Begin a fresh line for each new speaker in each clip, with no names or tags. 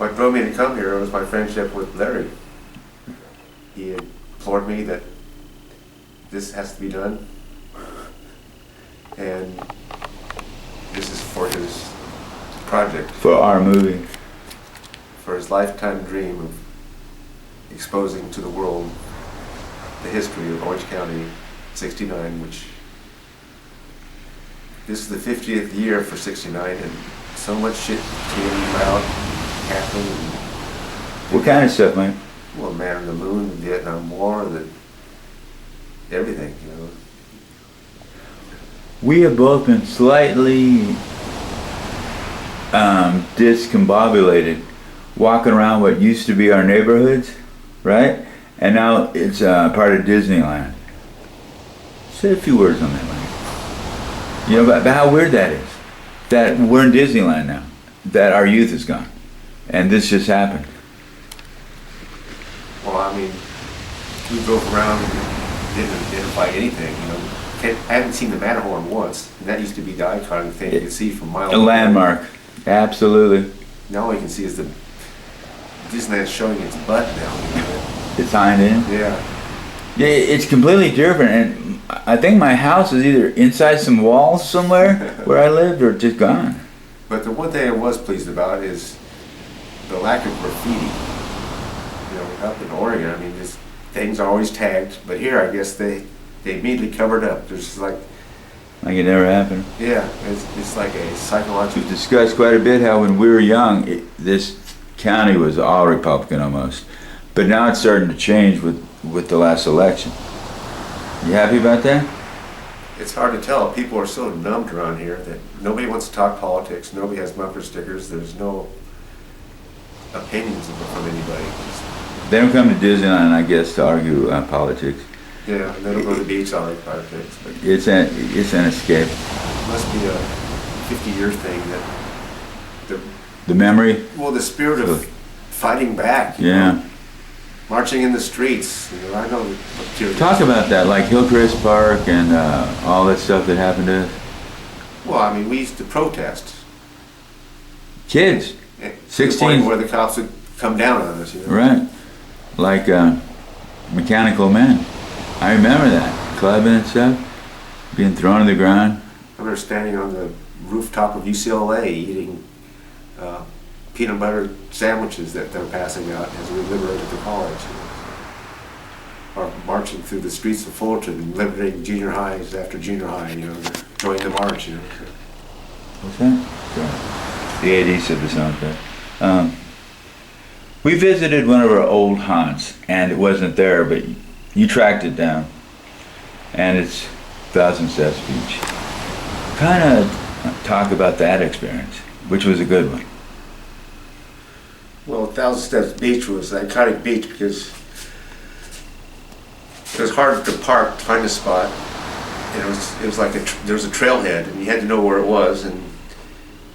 What drove me to come here was my friendship with Larry. He implored me that this has to be done, and this is for his project.
For our movie.
For his lifetime dream of exposing to the world the history of Orange County 69, which this is the 50th year for 69, and so much shit came about, happened.
What kind of stuff, man?
Well, Man on the Moon, the Vietnam War, everything, you know.
We have both been slightly discombobulated, walking around what used to be our neighborhoods, right? And now it's part of Disneyland. Say a few words on that, man. You know about how weird that is. That we're in Disneyland now. That our youth is gone. And this just happened.
Well, I mean, we drove around and didn't identify anything, you know. I haven't seen the Matterhorn once, and that used to be the iconic thing you could see from miles
A
away.
landmark. Absolutely.
Now all you can see is the Disneyland showing its butt now. You know?
It's signed in.
Yeah.
Yeah, it's completely different, and I think my house is either inside some walls somewhere where I lived or just gone.
But the one thing I was pleased about is the lack of graffiti. You know, up in Oregon, I mean, things are always tagged, but here I guess they immediately covered up. There's like
it never happened.
Yeah, it's like a psychological.
We've discussed quite a bit how when we were young, this county was all Republican almost. But now it's starting to change with the last election. You happy about that?
It's hard to tell. People are so numbed around here that nobody wants to talk politics. Nobody has bumper stickers. There's no opinions from anybody.
They don't come to Disneyland, I guess, to argue politics.
Yeah, they don't go to the beach on politics. But
it's an escape.
It must be a 50-year thing that
the memory.
Well, the spirit of fighting back. You
Yeah.
know, marching in the streets. You know, I know.
Talk about that, like Hillcrest Park and all that stuff that happened to us.
Well, I mean, we used to protest.
Kids. 16.
Where the cops would come down on us. You know?
Right. Like Mechanical Men. I remember that. Clubbing and stuff. Being thrown to the ground.
I remember standing on the rooftop of UCLA eating peanut butter sandwiches that they're passing out as we liberated the college. You know? Or marching through the streets of Fullerton and liberating junior highs after junior high, you know, join the march, you know.
What's that? The 80s of the soundtrack. We visited one of our old haunts, and it wasn't there, but you tracked it down. And it's Thousand Steps Beach. Kind of talk about that experience, which was a good one.
Well, Thousand Steps Beach was an iconic beach because it was hard to park, to find a spot. And it was like there was a trailhead, and you had to know where it was, and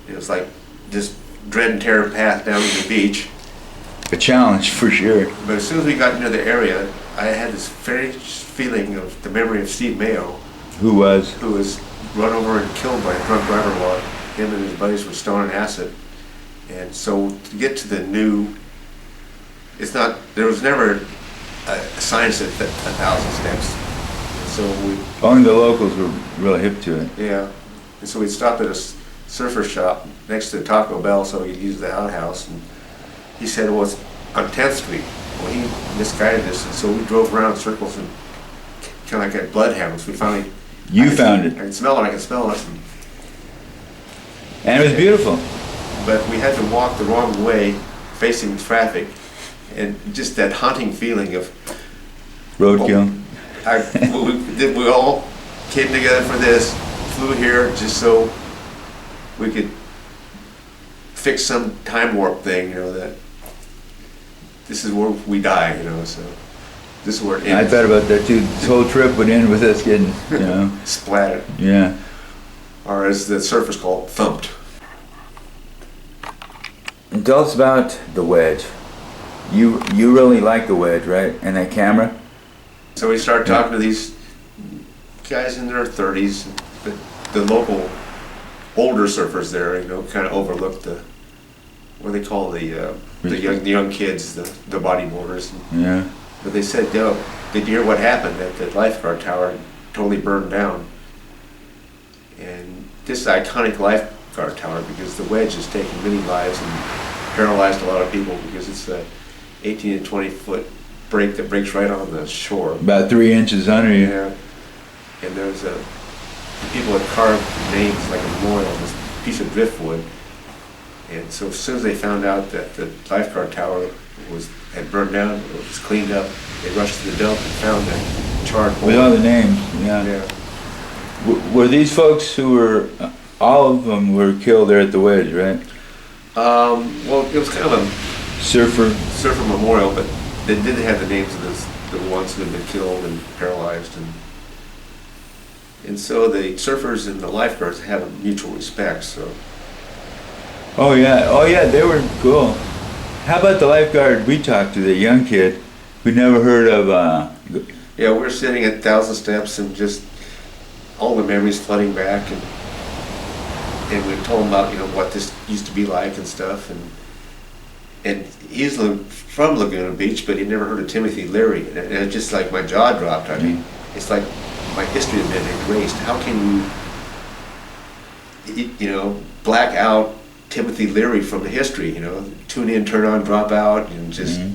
it was like this dread and terror path down to the beach.
A challenge for sure.
But as soon as we got into the area, I had this very feeling of the memory of Steve Mayo. Who was run over and killed by a drunk driver while him and his buddies were stoning acid. And so to get to the new, there was never a sign that said 1,000 steps. And so
only the locals were really hip to it.
Yeah. And so we stopped at a surfer shop next to Taco Bell so we could use the outhouse. And he said, well, it's on 10th Street. Well, he misguided us, and so we drove around in circles and kind of like at bloodhounds. We finally...
found it.
I could smell it.
And it was beautiful.
But we had to walk the wrong way, facing traffic, and just that haunting feeling of...
Roadkill.
We all came together for this, flew here just so we could fix some time warp thing, you know, that this is where we die, you know, so this is where it ends.
I thought about that too. This whole trip would end with us getting, you know.
splattered.
Yeah.
Or as the surfers call it, thumped.
And tell us about the wedge. You really like the wedge, right? And that camera?
So we started talking to these guys in their 30s, the local older surfers there, you know, kind of overlooked what do they call the young kids, the bodyboarders.
Yeah.
But they said, no, did you hear what happened? That the lifeguard tower totally burned down. And this is an iconic lifeguard tower because the wedge has taken many lives and paralyzed a lot of people because it's a 18 to 20 foot break that breaks right on the shore.
About 3 inches under you.
Yeah. And there's people had carved names like a memorial on this piece of driftwood. And so as soon as they found out that the lifeguard tower had burned down, it was cleaned up, they rushed to the dump and found that charred hole.
With all the names, yeah. Were these folks who were, all of them were killed there at the wedge, right?
Well, it was kind of a
Surfer
memorial, but they did have the names of the ones who had been killed and paralyzed, and so the surfers and the lifeguards have a mutual respect. So.
Oh yeah, they were cool. How about the lifeguard we talked to, the young kid who never heard of?
Yeah, we were sitting at 1,000 Steps and just all the memories flooding back, and we told him about what this used to be like and stuff, and he's from Laguna Beach, but he'd never heard of Timothy Leary, and it just like my jaw dropped. I mean, it's like my history had been erased. How can you black out Timothy Leary from the history? Tune in, turn on, drop out, and just. Mm-hmm.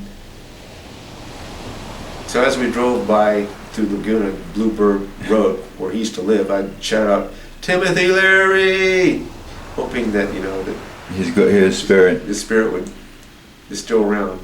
So as we drove by through Laguna, Bluebird Road, where he used to live, I'd shout out, "Timothy Leary," hoping that that
his spirit
is still around.